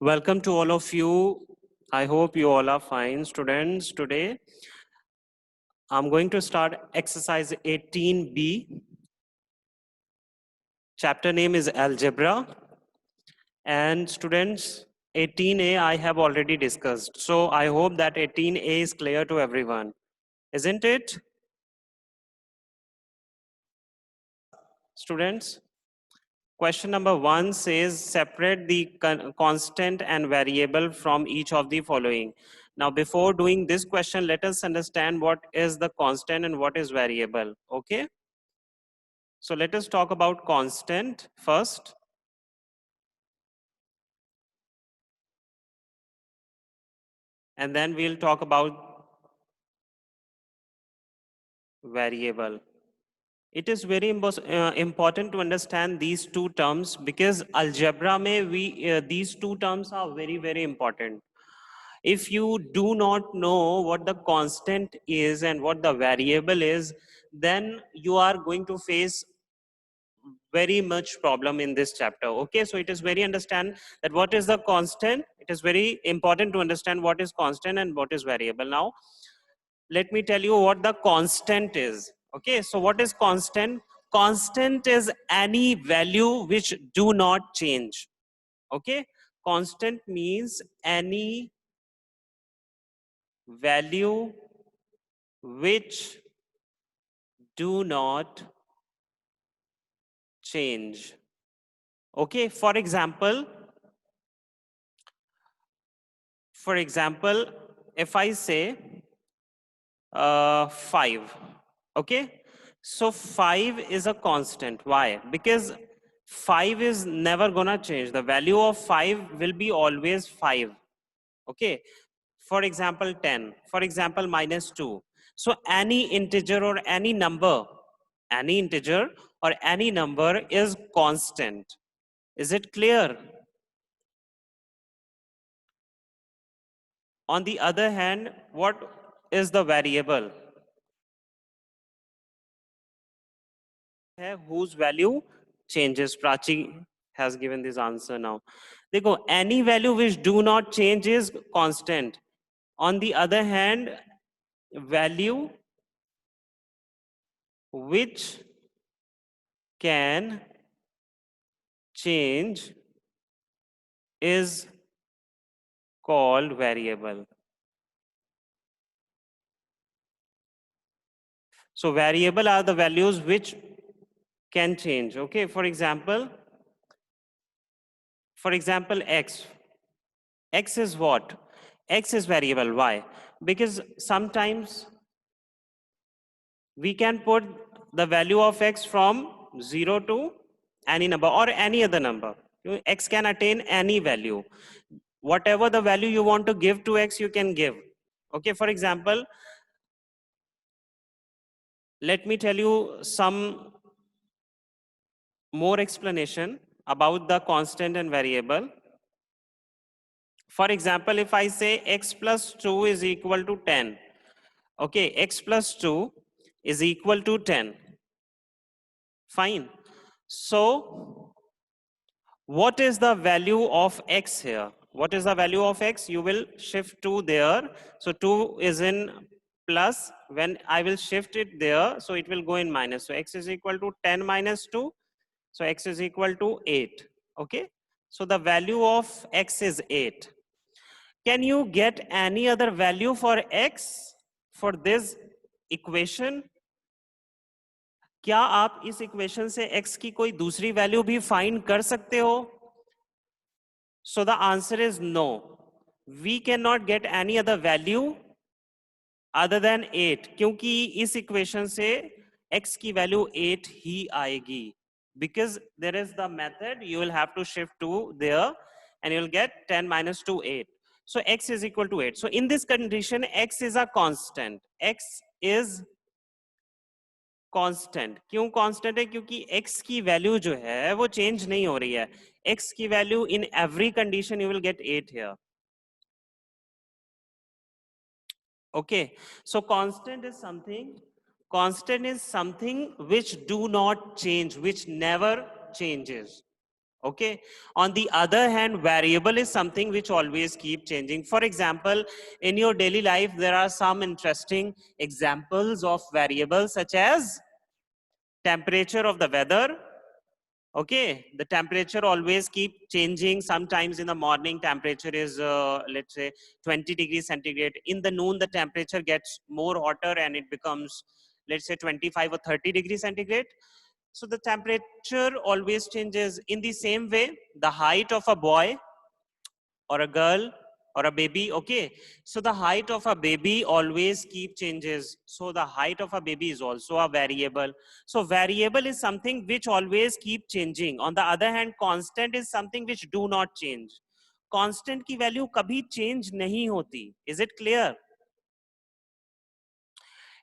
Welcome to all of you. I hope you all are fine, students. Today, I'm going to start exercise 18B. Chapter name is Algebra. And students, 18A I have already discussed. So I hope that 18A is clear to everyone. Isn't it? Students, question number 1 says separate the constant and variable from each of the following. Now, before doing this question, let us understand what is the constant and what is variable. Okay. So let us talk about constant first. And then we'll talk about variable. It is very important to understand these two terms because algebra mein these two terms are very important. If you do not know what the constant is and what the variable is, then you are going to face very much problem in this chapter. Okay, so it is very understand that what is the constant. It is very important to understand what is constant and what is variable. Now let me tell you what the constant is. Okay, so what is constant? Constant is any value which do not change. Okay, constant means any value which do not change. Okay, for example, if I say 5, okay, so 5 is a constant. Why? Because 5 is never gonna change. The value of 5 will be always 5. Okay, for example 10, for example -2. So any integer or any number is constant. Is it clear? On the other hand, what is the variable? Whose value changes. Prachi has given this answer now. देखो, any value which do not change is constant. On the other hand, value which can change is called variable. So variable are the values which can change. Okay, for example x. X is what? X is variable. Why? Because sometimes we can put the value of x from 0 to any number or any other number. X can attain any value. Whatever the value you want to give to x, you can give. Okay, for example, let me tell you some more explanation about the constant and variable. For example, if I say x plus 2 is equal to 10, okay, x plus 2 is equal to 10. Fine. So, what is the value of x here? What is the value of x? You will shift 2 there. So, 2 is in plus. When I will shift it there, so it will go in minus. So, x is equal to 10 minus 2. So, x is equal to 8. Okay. So, the value of x is 8. Can you get any other value for x for this equation? क्या आप इस equation से x की कोई दूसरी value भी find कर सकते हो? So the answer is no. We cannot get any other value other than 8 क्योंकि इस इक्वेशन से x की वैल्यू 8 ही आएगी. Because there is the method, you will have to shift 2 there and you will get 10 minus 2, 8. So x is equal to 8. So in this condition, x is a constant. X is constant. क्यों constant है? क्योंकि x की value जो है वो change नहीं हो रही है. x की value in every condition you will get 8 here. Okay, so constant is something which do not change, which never changes. Okay. On the other hand, variable is something which always keep changing. For example, in your daily life, there are some interesting examples of variables such as temperature of the weather. Okay, the temperature always keep changing. Sometimes in the morning, temperature is, let's say, 20 degrees centigrade. In the noon, the temperature gets more hotter and it becomes, let's say, 25 or 30 degrees centigrade. So the temperature always changes. In the same way, the height of a boy or a girl or a baby, okay, so the height of a baby always keep changes. So the height of a baby is also a variable. So variable is something which always keep changing. On the other hand, constant is something which do not change. Constant की value कभी change नहीं होती. Is it clear?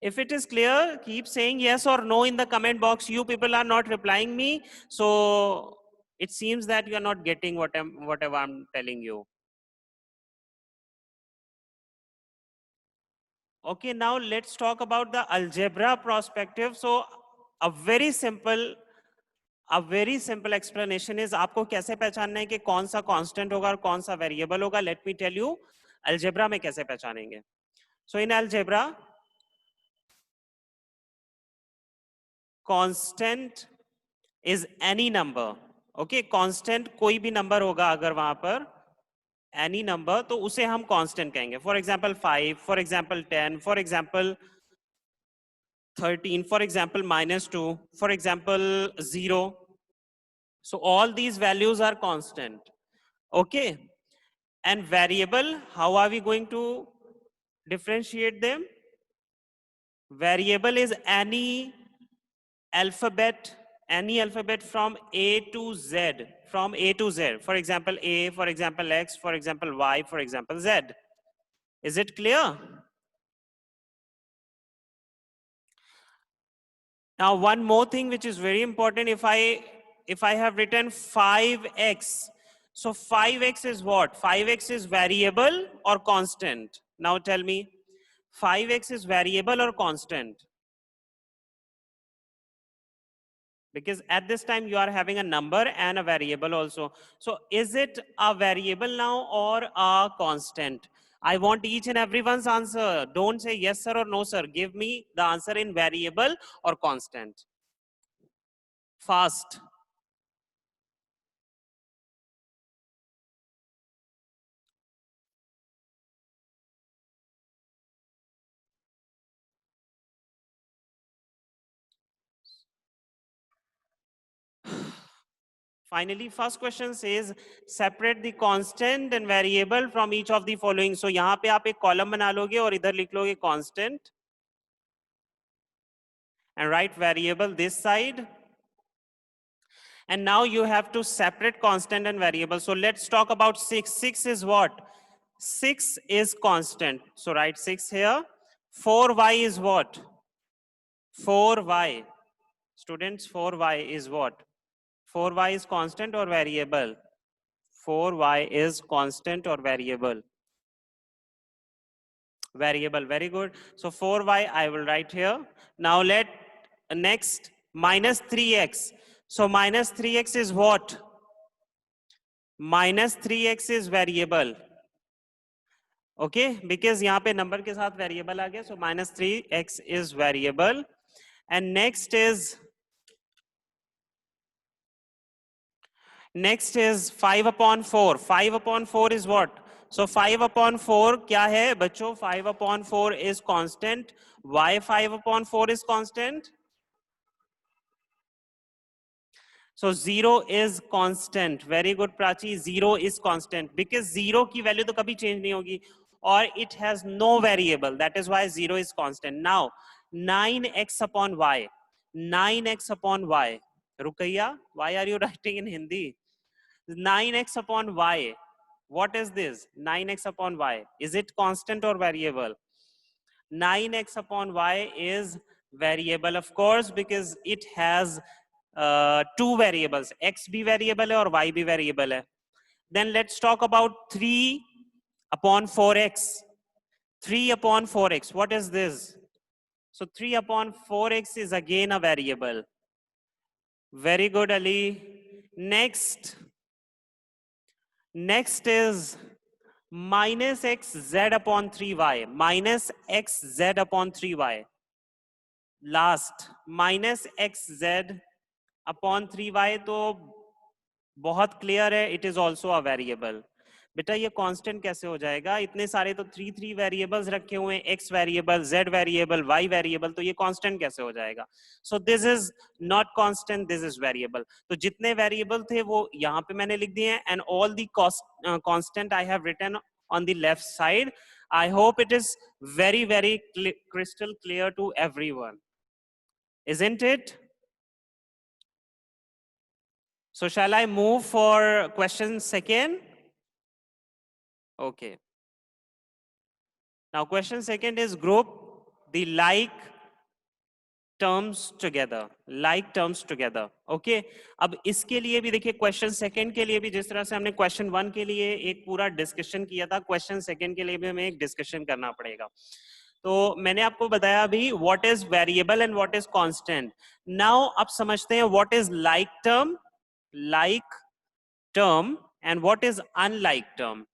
If it is clear, keep saying yes or no in the comment box. You people are not replying me, so it seems that you are not getting whatever I'm telling you. Okay, now let's talk about the algebra perspective. So a very simple explanation is आपको कैसे पहचानना है कि कौन सा constant होगा और कौन सा variable होगा. Let me tell you, algebra में कैसे पहचानेंगे. So in algebra, constant is any number. Okay, constant कोई भी number होगा अगर वहां पर any number तो उसे हम constant कहेंगे. For example 5, for example 10, for example 13, for example -2, for example 0. So all these values are constant. Okay. And variable, how are we going to differentiate them? Variable is any alphabet from A to Z, from A to Z. For example, A, for example, X, for example, Y, for example, Z. Is it clear? Now, one more thing which is very important, if I have written 5x, so 5x is what? 5x is variable or constant? Now tell me, 5x is variable or constant? Because at this time you are having a number and a variable also. So is it a variable now or a constant? I want each and everyone's answer. Don't say yes sir or no sir. Give me the answer in variable or constant. Fast. Finally, first question says separate the constant and variable from each of the following. So यहाँ पे आप एक column बना लोगे और इधर लिख लोगे constant and write variable this side. And now you have to separate constant and variable. So let's talk about 6. 6 is what? 6 is constant. So write 6 here. 4y is what? 4y. Students, 4y is what? 4y is constant or variable? 4y is constant or variable? Variable, very good. So 4y I will write here. Now let next minus 3x. So minus 3x is what? Minus 3x is variable. Okay, because यहाँ पे number के साथ variable आ गया. So minus 3x is variable. And next is 5/4. 5/4 is what? So 5/4 क्या है बच्चों? 5/4 is constant. Why 5/4 is constant? So 0 is constant. Very good Prachi. 0 is constant because 0 की value तो कभी change नहीं होगी or it has no variable. That is why 0 is constant. Now 9x upon y. 9x upon y. Rukaiya, why are you writing in Hindi? 9x upon y. What is this? 9x upon y. Is it constant or variable? 9x upon y is variable, of course, because it has two variables. X be variable or y be variable. Then let's talk about 3/4x. 3/4x. What is this? So 3/4x is again a variable. Very good, Ali. Next, Next is minus x z upon 3y, minus x z upon 3y. Last, minus x z upon 3y, तो बहुत clear है, it is also a variable. बेटा ये constant कैसे हो जाएगा? इतने सारे तो थ्री वेरिएबल्स रखे हुए हैं, x variable, z variable, y variable, तो ये कांस्टेंट कैसे हो जाएगा? So this is not constant, this is variable. तो जितने वेरिएबल थे वो यहाँ पे मैंने लिख दिए हैं, and all the constant I have written on the left side. I hope it is very crystal clear to everyone, isn't it? So shall I move for question second? Okay. Now question second is group the like terms together, like terms together. Okay. अब इसके लिए भी देखिए, question second के लिए भी जिस तरह से हमने क्वेश्चन वन के लिए एक पूरा डिस्कशन किया था, क्वेश्चन सेकंड के लिए भी हमें एक डिस्कशन करना पड़ेगा. तो मैंने आपको बताया अभी what is variable and what is constant. Now अब समझते हैं what is like term and what is unlike term.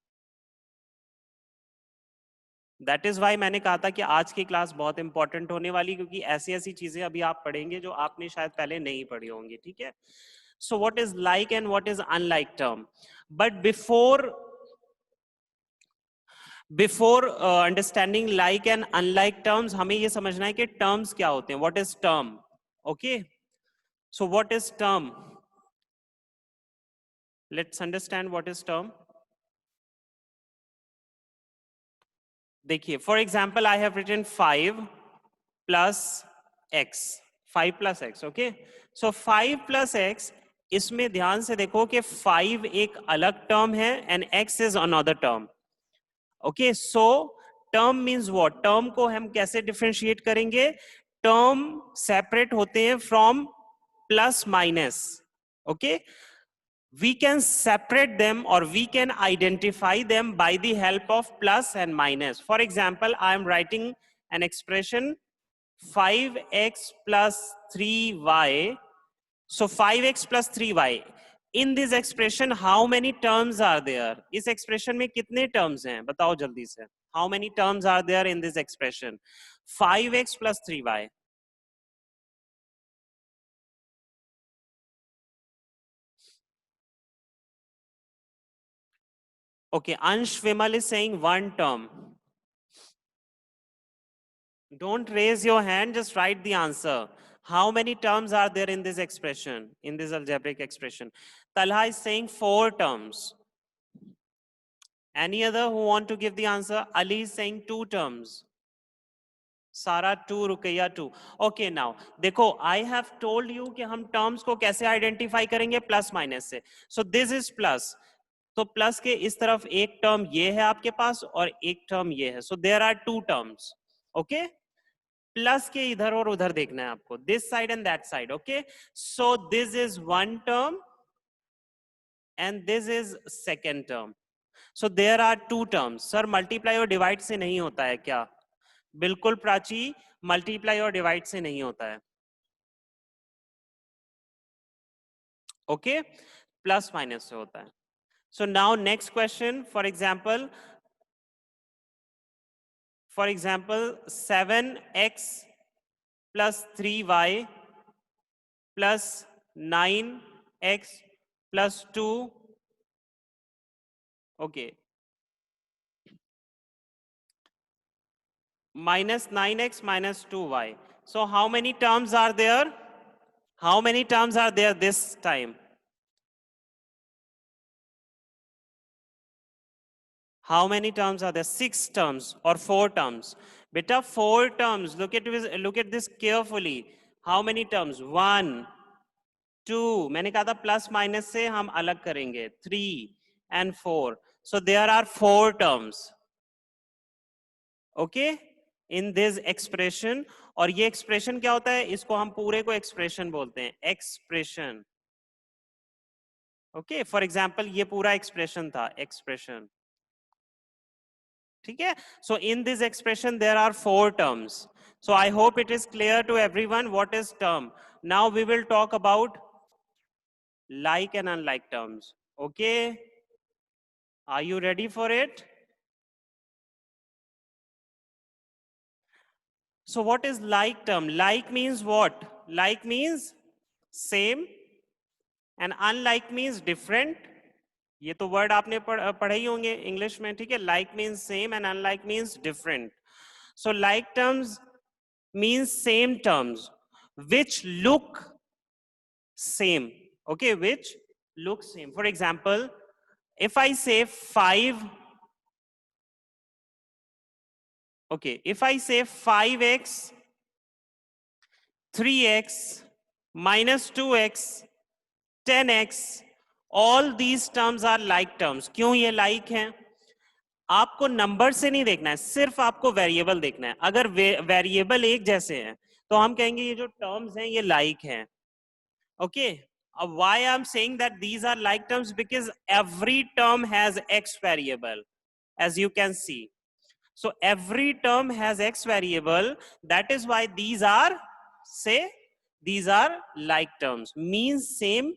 That is why मैंने कहा था कि आज की क्लास बहुत इंपॉर्टेंट होने वाली, क्योंकि ऐसी ऐसी चीजें अभी आप पढ़ेंगे जो आपने शायद पहले नहीं पढ़ी होंगी. ठीक है. So what is like and what is unlike term. But before understanding like and unlike terms, हमें ये समझना है कि टर्म्स क्या होते हैं. What is term? Okay. So what is term? Let's understand what is term. देखिए, for example I have written 5 plus X, 5 plus X. ओके. सो 5 प्लस एक्स, इसमें ध्यान से देखो कि 5 एक अलग टर्म है and x is another term. Okay. So term means what? Term को हम कैसे डिफरेंशिएट करेंगे? टर्म सेपरेट होते हैं from plus minus. Okay. We can separate them or we can identify them by the help of plus and minus. For example, I am writing an expression 5x plus 3y. So 5x plus 3y. In this expression, how many terms are there? इस expression में कितने terms हैं? बताओ जल्दी से. How many terms are there in this expression? 5x plus 3y. Okay, Ansh Vimal is saying one term. Don't raise your hand, just write the answer. How many terms are there in this expression, in this algebraic expression? Talha is saying 4 terms. Any other who want to give the answer? Ali is saying 2 terms. Sara 2, Ruqayya 2. Okay, now, देखो, I have told you कि हम terms को कैसे identify करेंगे? Plus minus से. So this is plus. तो plus के इस तरफ एक टर्म ये है आपके पास और एक टर्म ये है. So there are 2 terms. Okay? प्लस के इधर और उधर देखना है आपको, this side and that side. Okay. So this is one term and this is second term. So there are 2 terms. Sir multiply और डिवाइड से नहीं होता है क्या? बिल्कुल प्राची, मल्टीप्लाई और डिवाइड से नहीं होता है. ओके. प्लस माइनस से होता है. So now next question. For example 7x plus 3y plus 9x plus 2. Okay. Minus 9x minus 2y. So how many terms are there? How many terms are there this time? How many terms are there? 6 terms or 4 terms? Beta, 4 terms. Look at this carefully. How many terms? 1, 2. मैंने कहा था plus minus से हम अलग करेंगे. 3 and 4. So there are 4 terms. Okay? In this expression. और ये expression क्या होता है? इसको हम पूरे को expression बोलते हैं. Expression. Okay? For example, ये पूरा expression था. Expression. ठीक है? So in this expression there are 4 terms. So I hope it is clear to everyone what is term. Now we will talk about like and unlike terms. Okay? Are you ready for it? So what is like term? Like means what? Like means same and unlike means different. ये तो word आपने पढ़े ही होंगे English में, ठीक है? Like means same and unlike means different. So like terms means same terms which look same. Okay, which look same. For example, if I say 5, okay, if I say 5x 3x minus 2x 10x, all these terms are like terms. क्यों ये like हैं? आपको number से नहीं देखना है, सिर्फ आपको वेरिएबल देखना है. अगर वेरिएबल एक जैसे हैं तो हम कहेंगे ये जो टर्म्स हैं ये लाइक हैं. Okay, why I'm saying that these are like terms? Because every term has x variable, as you can see. So every term has x variable. That is why these are, say, these are like terms. Means same.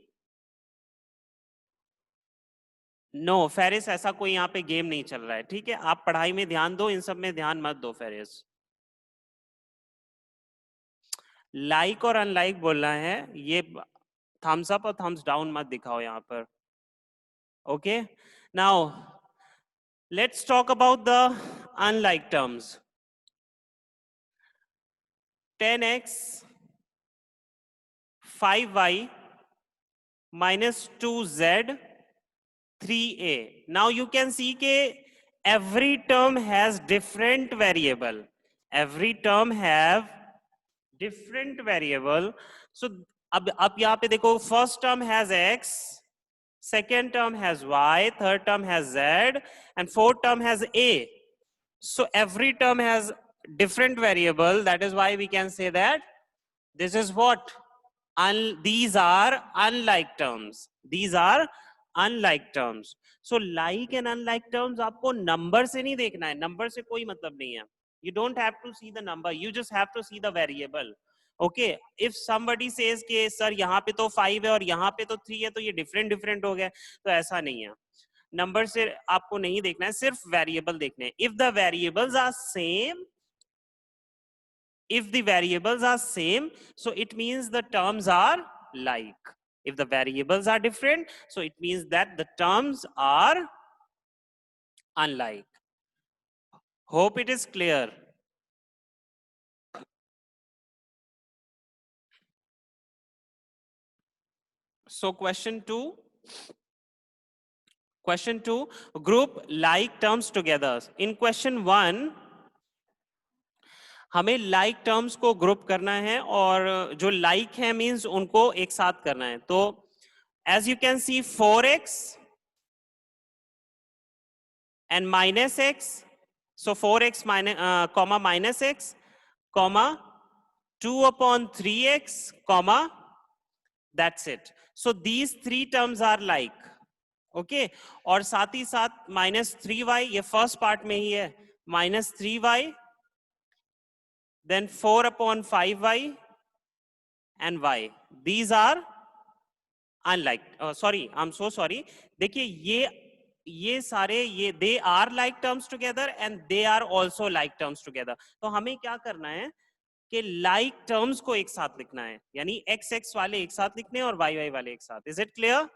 No फेरिस, ऐसा कोई यहाँ पे game नहीं चल रहा है, ठीक है? आप पढ़ाई में ध्यान दो, इन सब में ध्यान मत दो फेरिस. लाइक और अनलाइक बोलना है, ये थम्स अप और थम्स डाउन मत दिखाओ यहाँ पर. Okay, now let's talk about the unlike terms. 10x 5y minus 2z 3a. Now you can see ke every term has different variable. Every term have different variable. So अब यहाँ पे देखो, first term has x, second term has y, third term has z, and fourth term has a. So every term has different variable. That is why we can say that this is what? These are unlike terms. These are unlike terms. So like and unlike terms आपको number से नहीं देखना है. Number से कोई मतलब नहीं है. You don't have to see the number. You just have to see the variable. Okay. If somebody says कि सर यहाँ पे तो 5 है और यहाँ पे तो 3 है, तो ये different हो गया, तो ऐसा नहीं है. नंबर से आपको नहीं देखना है, सिर्फ वेरिएबल देखने हैं. If the variables are same, if the variables are same, so it means the terms are like. If the variables are different, so it means that the terms are unlike. Hope it is clear. So question 2, group like terms together. In question 1, हमें like terms को group करना है और जो like है means उनको एक साथ करना है. तो as you can see 4x and minus x, so 4x comma minus x comma 2 upon 3x comma, that's it. So these three terms are like. Okay, और साथ ही साथ -3y, ये फर्स्ट पार्ट में ही है, -3y, then 4 upon 5y and y. These are unlike. Sorry, I'm so sorry. देखिए ये सारे ये they are like terms together and they are also like terms together. तो हमें क्या करना है कि like terms को एक साथ लिखना है, यानी x x वाले एक साथ लिखने हैं और y y वाले एक साथ. Is it clear?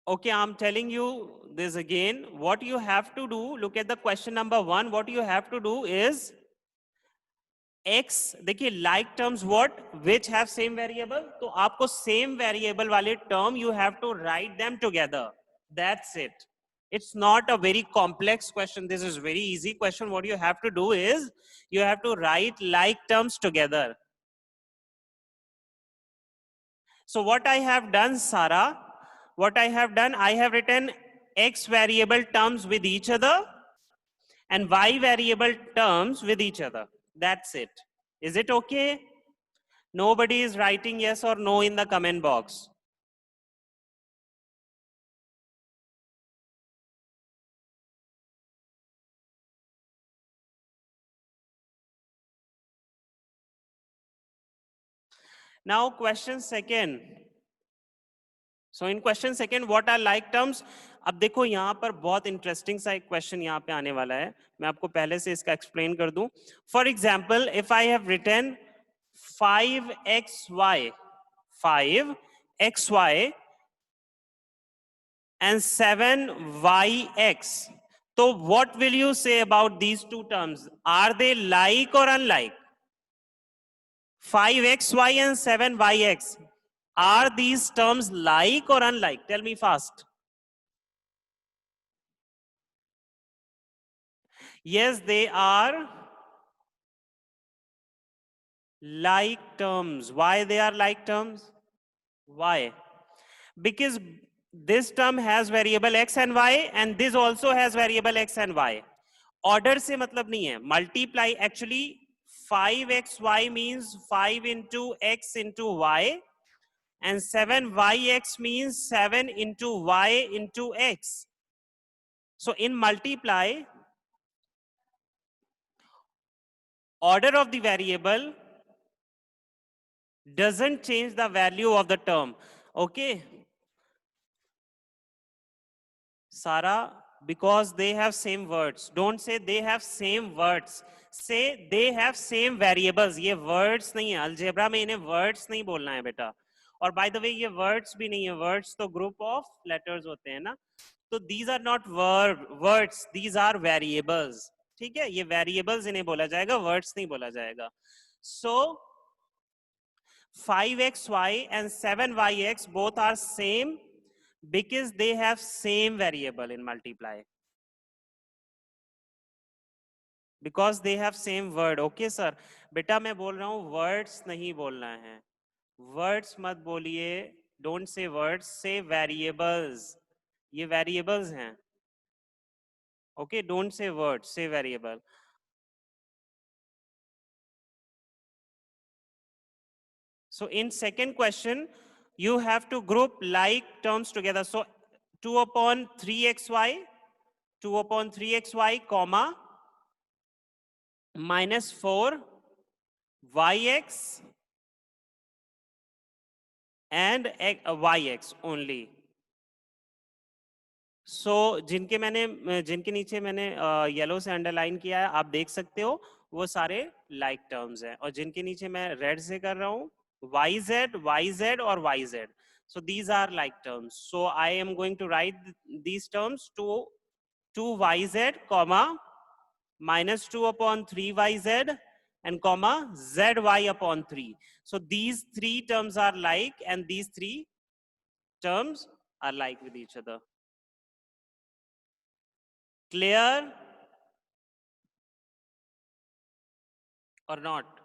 Okay, I'm telling you this again. What you have to do, look at the question number 1. What you have to do is x, देखिए like terms what which have same variable, तो आपको same variable वाले term you have to write them together. That's it. It's not a very complex question. This is very easy question. What you have to do is you have to write like terms together. So what I have done, Sarah, what I have done, I have written x variable terms with each other and y variable terms with each other. That's it. Is it okay? Nobody is writing yes or no in the comment box. Now question second. So in question second what are like terms. अब देखो यहाँ पर बहुत interesting सा एक question यहाँ पे आने वाला है. मैं आपको पहले से इसका एक्सप्लेन कर दूं. For example if I have written 5xy 5xy and 7yx. So what will you say about these two terms? Are they like or unlike? 5xy and 7yx. Are these terms like or unlike? Tell me fast. Yes, they are like terms. Why they are like terms? Why? Because this term has variable x and y and this also has variable x and y. Order से मतलब नहीं है. Multiply actually 5xy means 5 into x into y and 7yx means 7 into y into x. So in multiply, order of the variable doesn't change the value of the term. Okay. Sara, because they have same words. Don't say they have same words. Say they have same variables. ये words नहीं है. Algebra में इन्हें words नहीं बोलना है बेटा. और by the way ये words भी नहीं है. Words तो group of letters होते हैं ना. तो these are not words. These are variables. ठीक है. ये variables इन्हें बोला जाएगा. Words नहीं बोला जाएगा. So 5xy and 7yx both are same because they have same variable in multiply. Because they have same word. Okay sir. बेटा मैं बोल रहा हूँ words नहीं बोलना है. Words मत बोलिए. Don't say words. Say variables. ये variables हैं. Okay. Don't say words. Say variable. So in second question, you have to group like terms together. So 2 upon 3xy, 2 upon 3xy, comma, minus 4 yx and yx only. So जिनके नीचे मैंने yellow से underline किया है आप देख सकते हो वो सारे लाइक टर्म्स हैं और जिनके नीचे मैं रेड से कर रहा हूँ yz और yz. So these are like terms. So I am going to write these terms to 2yz comma minus 2 upon 3yz and comma zy upon 3. So these three terms are like and these three terms are like with each other. Clear or not?